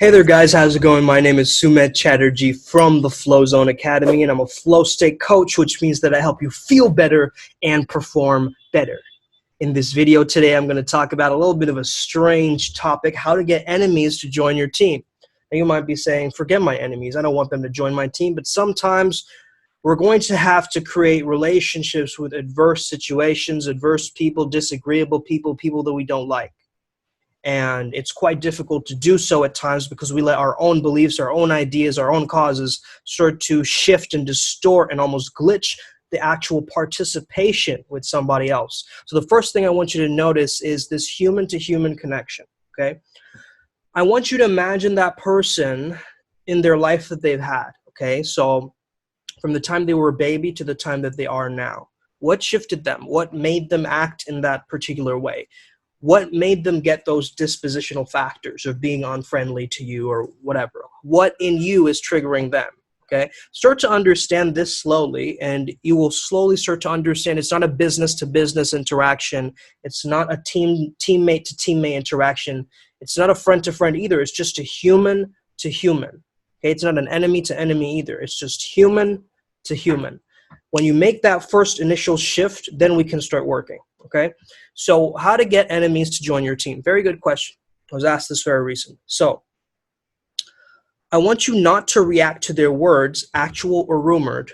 Hey there guys, how's it going? My name is Sumit Chatterjee from the Flow Zone Academy, and I'm a flow state coach, which means that I help you feel better and perform better. In this video today, I'm going to talk about a little bit of a strange topic, how to get enemies to join your team. Now you might be saying, forget my enemies, I don't want them to join my team, but sometimes we're going to have to create relationships with adverse situations, adverse people, disagreeable people, people that we don't like. And it's quite difficult to do so at times because we let our own beliefs, our own ideas, our own causes start to shift and distort and almost glitch the actual participation with somebody else. So the first thing I want you to notice is this human-to-human connection, okay? I want you to imagine that person in their life that they've had, okay? So from the time they were a baby to the time that they are now. What shifted them? What made them act in that particular way? What made them get those dispositional factors of being unfriendly to you or whatever? What in you is triggering them? Okay, start to understand this slowly, and you will slowly start to understand it's not a business-to-business interaction. It's not a teammate-to-teammate interaction. It's not a friend-to-friend either. It's just a human-to-human. Okay, it's not an enemy-to-enemy either. It's just human-to-human. When you make that first initial shift, then we can start working. Okay, so how to get enemies to join your team? Very good question. I was asked this very recently. So I want you not to react to their words, actual or rumored,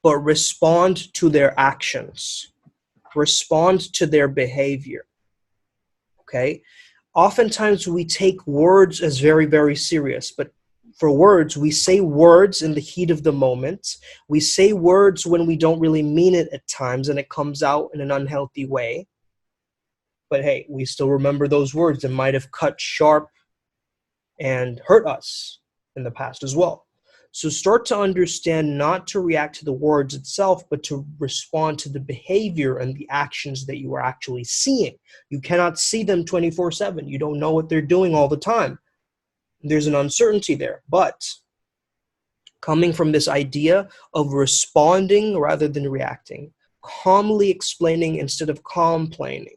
but respond to their actions. Respond to their behavior. Okay, oftentimes we take words as very, very serious, but for words, we say words in the heat of the moment. We say words when we don't really mean it at times, and it comes out in an unhealthy way. But hey, we still remember those words that might have cut sharp and hurt us in the past as well. So start to understand not to react to the words itself, but to respond to the behavior and the actions that you are actually seeing. You cannot see them 24/7. You don't know what they're doing all the time. There's an uncertainty there, but coming from this idea of responding rather than reacting, calmly explaining instead of complaining,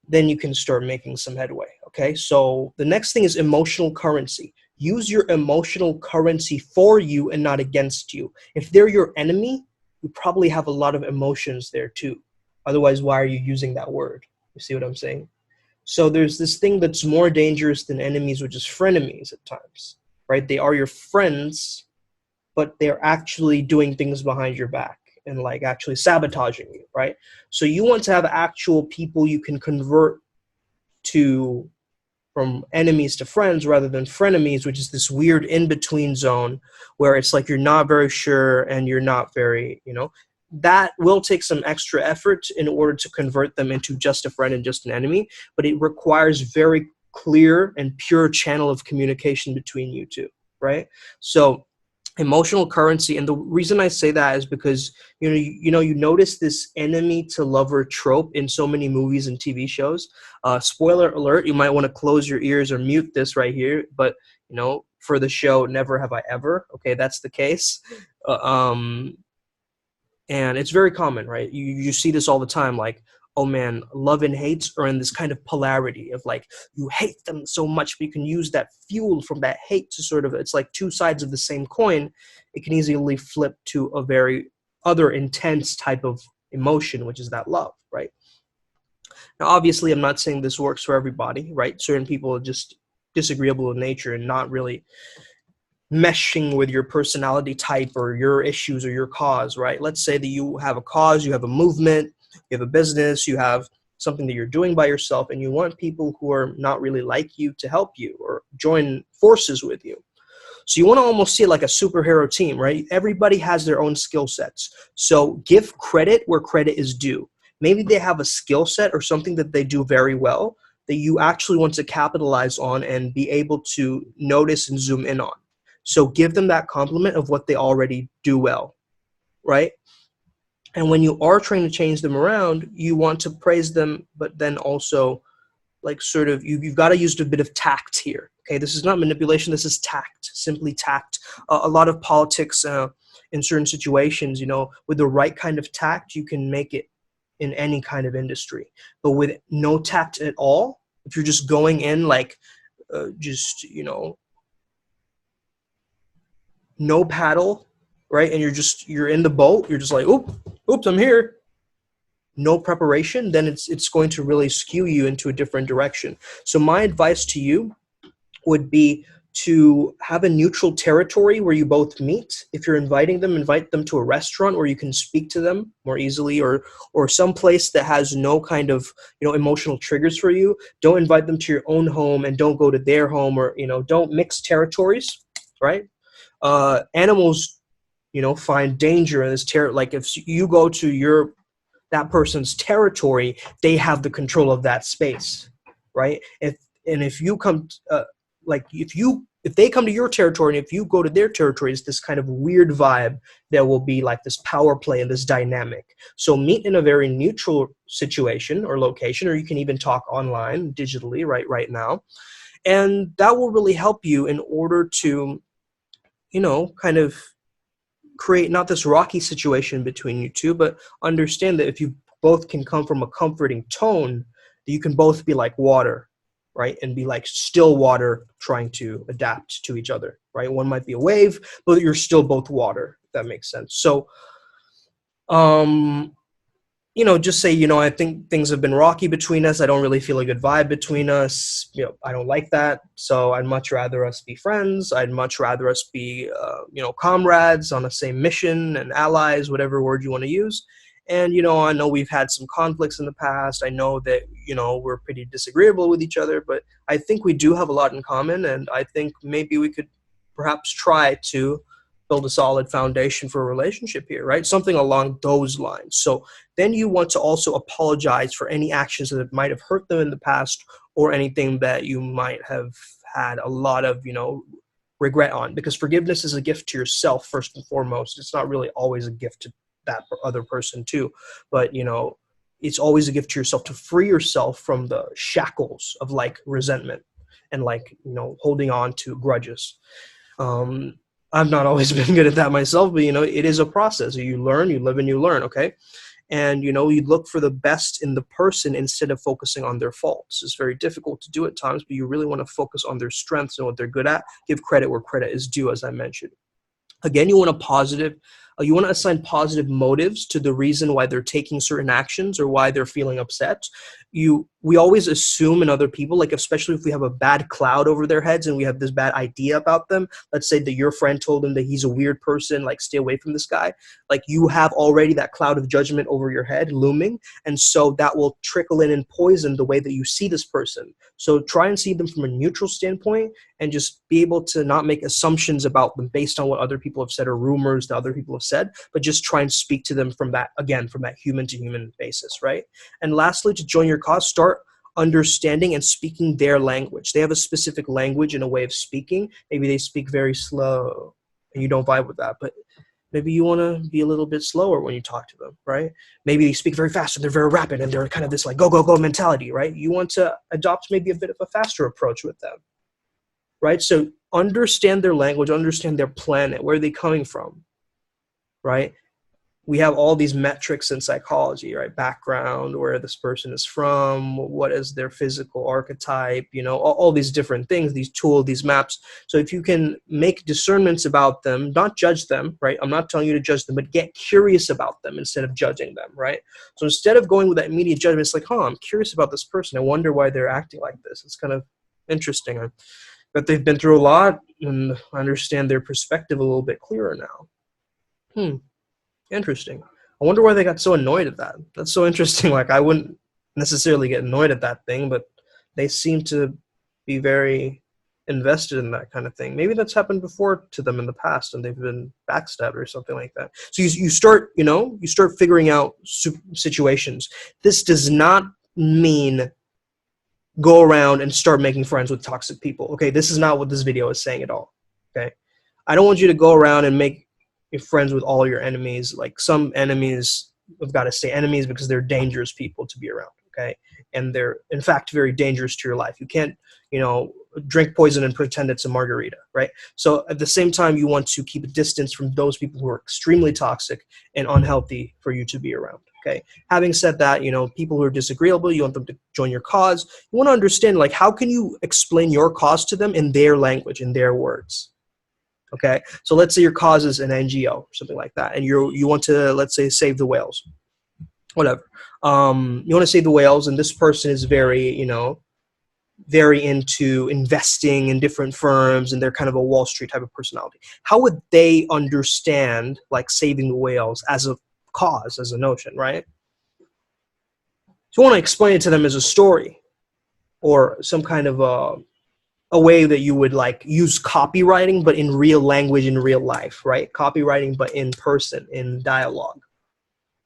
then you can start making some headway, okay? So the next thing is emotional currency. Use your emotional currency for you and not against you. If they're your enemy, you probably have a lot of emotions there too. Otherwise, why are you using that word? You see what I'm saying? So there's this thing that's more dangerous than enemies, which is frenemies at times, right? They are your friends, but they're actually doing things behind your back and like actually sabotaging you, right? So you want to have actual people you can convert to from enemies to friends rather than frenemies, which is this weird in-between zone where it's like you're not very sure and you're not very, that will take some extra effort in order to convert them into just a friend and just an enemy, but it requires very clear and pure channel of communication between you two, right? So emotional currency, and the reason I say that is because you notice this enemy to lover trope in so many movies and TV shows. Spoiler alert, you might want to close your ears or mute this right here, but for the show Never Have I Ever, okay, that's the case. And it's very common, right? You see this all the time, like, oh man, love and hate are in this kind of polarity of like, you hate them so much, but you can use that fuel from that hate to sort of, it's like two sides of the same coin. It can easily flip to a very other intense type of emotion, which is that love, right? Now, obviously, I'm not saying this works for everybody, right? Certain people are just disagreeable in nature and not really meshing with your personality type or your issues or your cause, right? Let's say that you have a cause, you have a movement, you have a business, you have something that you're doing by yourself, and you want people who are not really like you to help you or join forces with you. So you want to almost see it like a superhero team, right? Everybody has their own skill sets. So give credit where credit is due. Maybe they have a skill set or something that they do very well that you actually want to capitalize on and be able to notice and zoom in on. So give them that compliment of what they already do well, right? And when you are trying to change them around, you want to praise them, but then also like sort of, you've got to use a bit of tact here. Okay, this is not manipulation, this is tact, simply tact. A lot of politics in certain situations, with the right kind of tact, you can make it in any kind of industry. But with no tact at all, if you're just going in like just, no paddle, right? And you're in the boat. You're just like, oops, I'm here. No preparation, then it's going to really skew you into a different direction. So my advice to you would be to have a neutral territory where you both meet. If you're inviting them, invite them to a restaurant where you can speak to them more easily, or some place that has no kind of emotional triggers for you. Don't invite them to your own home, and don't go to their home, or don't mix territories, right? Animals find danger in this like if you go to that person's territory, they have the control of that space, right? If you come, if they come to your territory and if you go to their territory, it's this kind of weird vibe. There will be like this power play and this dynamic. So meet in a very neutral situation or location, or you can even talk online digitally right now, and that will really help you in order to kind of create not this rocky situation between you two, but understand that if you both can come from a comforting tone, that you can both be like water, right? And be like still water trying to adapt to each other, right? One might be a wave, but you're still both water, if that makes sense. So, just say, I think things have been rocky between us. I don't really feel a good vibe between us. I don't like that. So I'd much rather us be friends. I'd much rather us be, comrades on the same mission and allies, whatever word you want to use. And, I know we've had some conflicts in the past. I know that, we're pretty disagreeable with each other, but I think we do have a lot in common. And I think maybe we could perhaps try to build a solid foundation for a relationship here, right? Something along those lines. So then you want to also apologize for any actions that might have hurt them in the past, or anything that you might have had a lot of, regret on, because forgiveness is a gift to yourself first and foremost. It's not really always a gift to that other person too, but it's always a gift to yourself to free yourself from the shackles of like resentment and like, holding on to grudges. I've not always been good at that myself, but it is a process. You learn, you live, and you learn. Okay. And you look for the best in the person instead of focusing on their faults. It's very difficult to do at times, but you really want to focus on their strengths and what they're good at. Give credit where credit is due, as I mentioned. Again, you want to assign positive motives to the reason why they're taking certain actions or why they're feeling upset. We always assume in other people, like especially if we have a bad cloud over their heads and we have this bad idea about them. Let's say that your friend told them that he's a weird person, like stay away from this guy. Like you have already that cloud of judgment over your head looming, and so that will trickle in and poison the way that you see this person. So try and see them from a neutral standpoint, and just be able to not make assumptions about them based on what other people have said or rumors that other people have said, but just try and speak to them from that human to human basis, right? And lastly, to join your cause, start understanding and speaking their language. They have a specific language and a way of speaking. Maybe they speak very slow and you don't vibe with that, but maybe you want to be a little bit slower when you talk to them, right? Maybe they speak very fast and they're very rapid and they're kind of this like go, go, go mentality, right? You want to adopt maybe a bit of a faster approach with them, right? So understand their language, understand their planet, where are they coming from, right? We have all these metrics in psychology, right? Background, where this person is from, what is their physical archetype, all these different things, these tools, these maps. So if you can make discernments about them, not judge them, right? I'm not telling you to judge them, but get curious about them instead of judging them, right? So instead of going with that immediate judgment, it's like, I'm curious about this person. I wonder why they're acting like this. It's kind of interesting. I bet they've been through a lot and I understand their perspective a little bit clearer now. Interesting. I wonder why they got so annoyed at that. That's so interesting. Like I wouldn't necessarily get annoyed at that thing, but they seem to be very invested in that kind of thing. Maybe that's happened before to them in the past and they've been backstabbed or something like that. So you start figuring out situations. This does not mean go around and start making friends with toxic people. Okay, this is not what this video is saying at all. Okay, I don't want you to go around and make friends with all your enemies. Like some enemies have got to stay enemies because they're dangerous people to be around. Okay, and they're in fact very dangerous to your life. You can't drink poison and pretend it's a margarita, right? So at the same time, you want to keep a distance from those people who are extremely toxic and unhealthy for you to be around. Okay. Having said that, you know, people who are disagreeable, you want them to join your cause. You want to understand, like, how can you explain your cause to them in their language, in their words? Okay. So let's say your cause is an NGO or something like that, and you want to, let's say, save the whales, whatever. You want to save the whales, and this person is very, you know, very into investing in different firms, and they're kind of a Wall Street type of personality. How would they understand, like, saving the whales as a cause, as a notion, right? So you want to explain it to them as a story, or some kind of a way that you would, like, use copywriting, but in real language, in real life, right? Copywriting, but in person, in dialogue,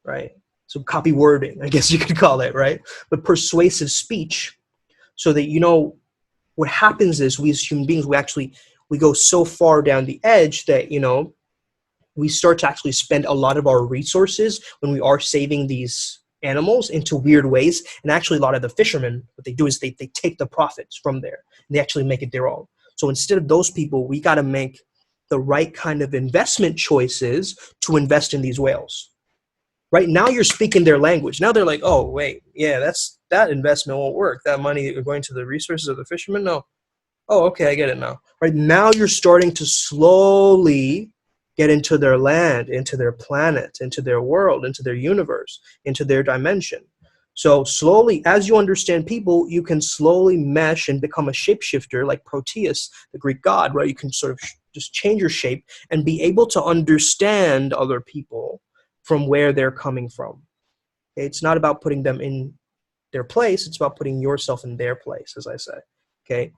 right? So copy wording, I guess you could call it, right? But persuasive speech, so that, you know, what happens is, we as human beings, we go so far down the edge that, you know, we start to actually spend a lot of our resources when we are saving these animals into weird ways. And actually, a lot of the fishermen, what they do is they take the profits from there and they actually make it their own. So instead of those people, we got to make the right kind of investment choices to invest in these whales. Right now, you're speaking their language. Now they're like, oh, wait, yeah, that investment won't work. That money going to the resources of the fishermen? No. Oh, okay, I get it now. Right now, you're starting to slowly get into their land, into their planet, into their world, into their universe, into their dimension. So slowly, as you understand people, you can slowly mesh and become a shapeshifter, like Proteus, the Greek god, right? You can sort of just change your shape and be able to understand other people from where they're coming from. It's not about putting them in their place. It's about putting yourself in their place, as I say. Okay.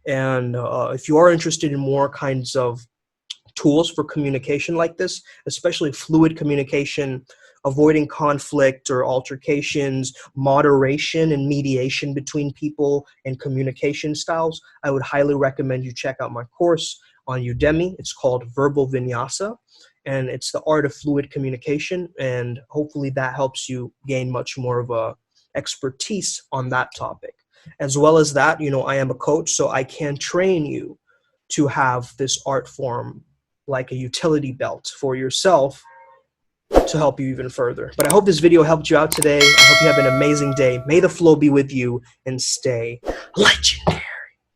And if you are interested in more kinds of tools for communication like this, especially fluid communication, avoiding conflict or altercations, moderation and mediation between people, and communication styles, I would highly recommend you check out my course on Udemy. It's called Verbal Vinyasa, and it's the art of fluid communication, and hopefully that helps you gain much more of a expertise on that topic. As well as that, you know, I am a coach, so I can train you to have this art form like a utility belt for yourself to help you even further. But I hope this video helped you out today. I hope you have an amazing day. May the flow be with you, and stay legendary.